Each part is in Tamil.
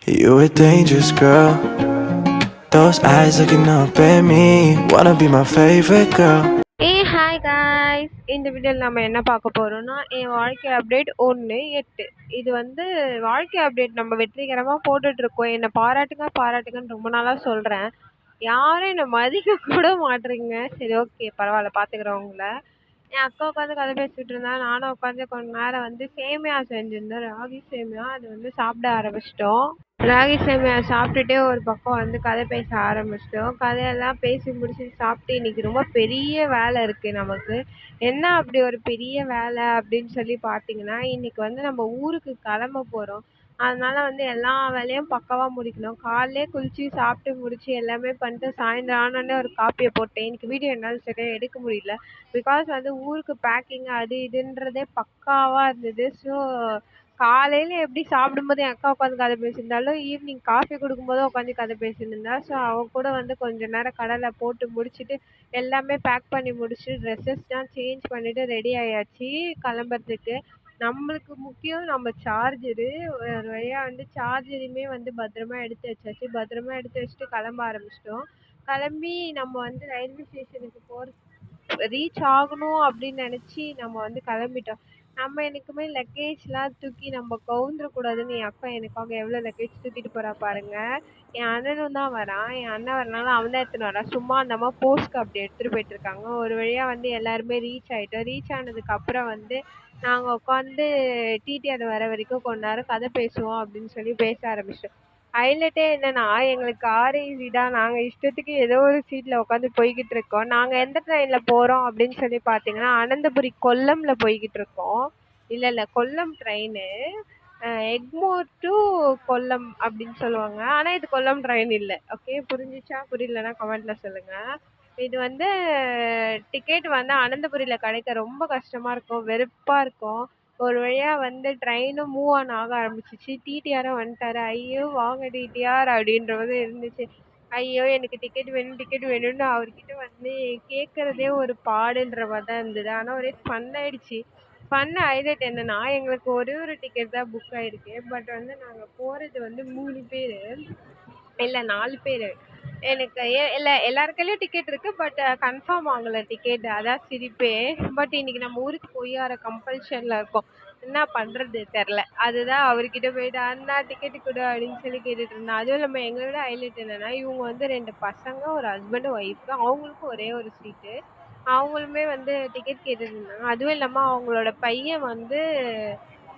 You a dangerous girl. Those eyes looking up at me. Wanna be my favorite girl. Hi guys, இந்த வீடியோவில் நம்ம என்ன பார்க்க போகிறோம்னா என் வாழ்க்கை அப்டேட் 1/8. இது வந்து வாழ்க்கை அப்டேட் நம்ம வெற்றிகரமாக போட்டுட்ருக்கோம். என்னை பாராட்டுங்க பாராட்டுங்கன்னு ரொம்ப நாளாக சொல்கிறேன். யாரும் என்னை மதிக்க கூட மாட்றீங்க. சரி, ஓகே, பரவாயில்ல, பார்த்துக்குறேன் உங்களை. என் அக்கா உட்காந்து கதை பேசிகிட்டு இருந்தா, நானும் உட்காந்து கொஞ்ச நேரம் வந்து சேமியா செஞ்சுருந்தேன், ராகி சேமியா. அது வந்து சாப்பிட ஆரம்பிச்சிட்டோம். ராகி சேமியா சாப்பிட்டுட்டே ஒரு பக்கம் வந்து கதை பேச ஆரம்பிச்சிட்டோம். கதையெல்லாம் பேசி முடிச்சுட்டு சாப்பிட்டு இன்னைக்கு ரொம்ப பெரிய வேலை இருக்குது நமக்கு. என்ன அப்படி ஒரு பெரிய வேலை அப்படின்னு சொல்லி பார்த்தீங்கன்னா, இன்னைக்கு வந்து நம்ம ஊருக்கு கிளம்ப போகிறோம். அதனால வந்து எல்லா வேலையும் பக்காவா முடிக்கணும். காலையிலே குளிச்சு சாப்பிட்டு முடிச்சு எல்லாமே பண்ணிட்டு சாயந்தரம் ஆனோடனே ஒரு காப்பியை போட்டேன். இன்னைக்கு வீடியோ என்னால் சரியாக எடுக்க முடியல. பிகாஸ் வந்து ஊருக்கு பேக்கிங் அது இதுன்றதே பக்காவாக இருந்தது. ஸோ காலையில எப்படி சாப்பிடும்போது என் அக்கா உட்காந்து கதை பேசியிருந்தாலும், ஈவினிங் காஃபி குடுக்கும்போதும் உட்காந்து கதை பேசியிருந்தா. ஸோ அவ கூட வந்து கொஞ்ச நேரம் கடலை போட்டு முடிச்சுட்டு, எல்லாமே பேக் பண்ணி முடிச்சுட்டு, ட்ரெஸ்ஸஸ்லாம் சேஞ்ச் பண்ணிட்டு ரெடி ஆயாச்சு கிளம்புறதுக்கு. நம்மளுக்கு முக்கியம் நம்ம சார்ஜரு. ஒரு வழியா வந்து சார்ஜரையுமே வந்து பத்திரமா எடுத்து வச்சாச்சு. பத்திரமா எடுத்து வச்சுட்டு கிளம்ப ஆரம்பிச்சிட்டோம். கிளம்பி நம்ம வந்து ரயில்வே ஸ்டேஷனுக்கு ரீச் ஆகணும் அப்படின்னு நினச்சி நம்ம வந்து கிளம்பிட்டோம். நம்ம என்னைக்குமே லக்கேஜ்லாம் தூக்கி நம்ம கவுந்துடக்கூடாதுன்னு என் அக்கா எனக்காக எவ்வளோ லக்கேஜ் தூக்கிட்டு போறா பாருங்க. என் அண்ணனும் தான் வரான். என் அண்ணன் வரனால அவன் தான் எடுத்துன்னு வரான். சும்மா அந்த அம்மா போஸ்ட்க்கு அப்படி எடுத்துகிட்டு போயிட்டு இருக்காங்க. ஒரு வழியாக வந்து எல்லாருமே ரீச் ஆகிட்டோம். ரீச் ஆனதுக்கப்புறம் வந்து நாங்கள் உட்காந்து டிடிஆர் வர வரைக்கும் கொஞ்ச நேரம் கதை பேசுவோம் அப்படின்னு சொல்லி பேச ஆரம்பிச்சிட்டோம். ஹைலைட்டே என்னன்னா, எங்களுக்கு ஆர்ஐசி தான். நாங்க இஷ்டத்துக்கு ஏதோ ஒரு சீட்ல உட்காந்து போய்க்கிட்டு இருக்கோம். நாங்க எந்த ட்ரெயின்ல போறோம் அப்படின்னு சொல்லி பார்த்தீங்கன்னா, அனந்தபுரி கொல்லம்ல போய்க்கிட்டு இருக்கோம். இல்ல கொல்லம் ட்ரெயினு. எக்மோர் டு கொல்லம் அப்படின்னு சொல்லுவாங்க. ஆனா இது கொல்லம் ட்ரெயின் இல்ல. ஓகே, புரிஞ்சுச்சா? புரியலன்னா கமெண்ட்ல சொல்லுங்க. இது வந்து டிக்கெட் வந்து அனந்தபுரியில கிடைக்க ரொம்ப கஷ்டமா இருக்கும். வெறுப்பா இருக்கும். ஒரு வழியா வந்து ட்ரெயினும் மூவ் ஆன் ஆக ஆரம்பிச்சிச்சு. டிடிஆரும் வந்துட்டாரு. ஐயோ வாங்க டிடிஆர் அப்படின்ற மாதிரி இருந்துச்சு. ஐயோ எனக்கு டிக்கெட் வேணும் டிக்கெட் வேணும்னு அவர்கிட்ட வந்து கேட்கறதே ஒரு பாடுன்ற மாதிரி தான் இருந்தது. ஆனால் ஒரே ஃபன் ஆயிடுச்சு. ஃபன் ஹைலைட் என்னன்னா, எங்களுக்கு ஒரே ஒரு டிக்கெட் தான் புக் ஆயிருக்கு. பட் வந்து நாங்கள் போகிறது வந்து 3 பேர், இல்லை 4 பேர். எனக்கு இல்லை எல்லார் கையிலயும் டிக்கெட் இருக்கு. பட் கன்ஃபார்ம் ஆகல டிக்கெட். அதான் சிரிப்பே. பட் இன்னைக்கு நம்ம ஊருக்கு போய் வர கம்பல்ஷன்ல இருக்கோம். என்ன பண்றது தெரில. அதுதான் அவர்கிட்ட போயிட்டு அண்ணா டிக்கெட்டு கொடு அப்படின்னு சொல்லி கேட்டுட்டு இருந்தேன். அதுவும் இல்லாமல் எங்களை விட ஹைலைட் என்னன்னா, இவங்க வந்து 2 பசங்க, ஒரு ஹஸ்பண்ட் ஒய்ஃப். அவங்களுக்கும் ஒரே ஒரு சீட்டு. அவங்களுமே வந்து டிக்கெட் கேட்டுட்டு இருந்தாங்க. அதுவும் இல்லாமல் அவங்களோட பையன் வந்து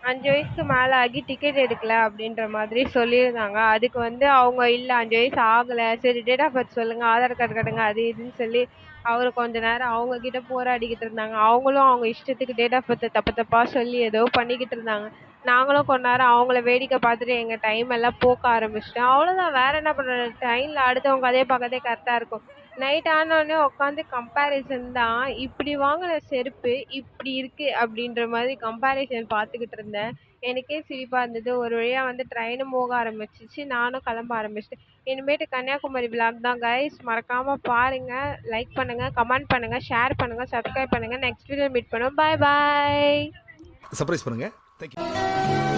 5 வயசுக்கு மேலே ஆகி டிக்கெட் எடுக்கல அப்படின்ற மாதிரி சொல்லியிருந்தாங்க. அதுக்கு வந்து அவங்க இல்லை 5 வயசு ஆகலை, சரி டேட் ஆஃப் பர்த் சொல்லுங்கள், ஆதார் கார்டு காட்டுங்க, அது இதுன்னு சொல்லி அவர் கொஞ்ச நேரம் அவங்க கிட்ட போராடிக்கிட்டு இருந்தாங்க. அவங்களும் அவங்க இஷ்டத்துக்கு டேட் ஆஃப் பர்த்தை தப்பு தப்பாக சொல்லி ஏதோ பண்ணிக்கிட்டு இருந்தாங்க. நாங்களும் கொஞ்ச நேரம் அவங்கள வேடிக்கை பார்த்துட்டு எங்கள் டைம் எல்லாம் போக்க ஆரம்பிச்சிட்டோம். அவ்வளோதான், வேற என்ன பண்ணுறது? ட்ரெயினில் அடுத்தவங்க கதையை பார்க்கறதே கரெக்டாக இருக்கும். நைட் ஆனோடனே உட்காந்து கம்பேரிசன் தான். இப்படி வாங்கின செருப்பு இப்படி இருக்கு அப்படின்ற மாதிரி கம்பேரிசன் பார்த்துக்கிட்டு இருந்தேன். எனக்கே சிரிப்பா இருந்தது. ஒரு வழியா வந்து ட்ரெயினும் போக ஆரம்பிச்சிச்சு. நானும் கிளம்ப ஆரம்பிச்சிட்டேன். இனிமேட்டு கன்னியாகுமரி விளாக் தான் கைஸ். மறக்காம பாருங்க. லைக் பண்ணுங்க, கமெண்ட் பண்ணுங்க, ஷேர் பண்ணுங்க, சப்ஸ்கிரைப் பண்ணுங்க. நெக்ஸ்ட் வீடியோ மீட் பண்ணுவோம். பாய் பாய். சர்ப்ரைஸ் பண்ணுங்க. தேங்க்யூ.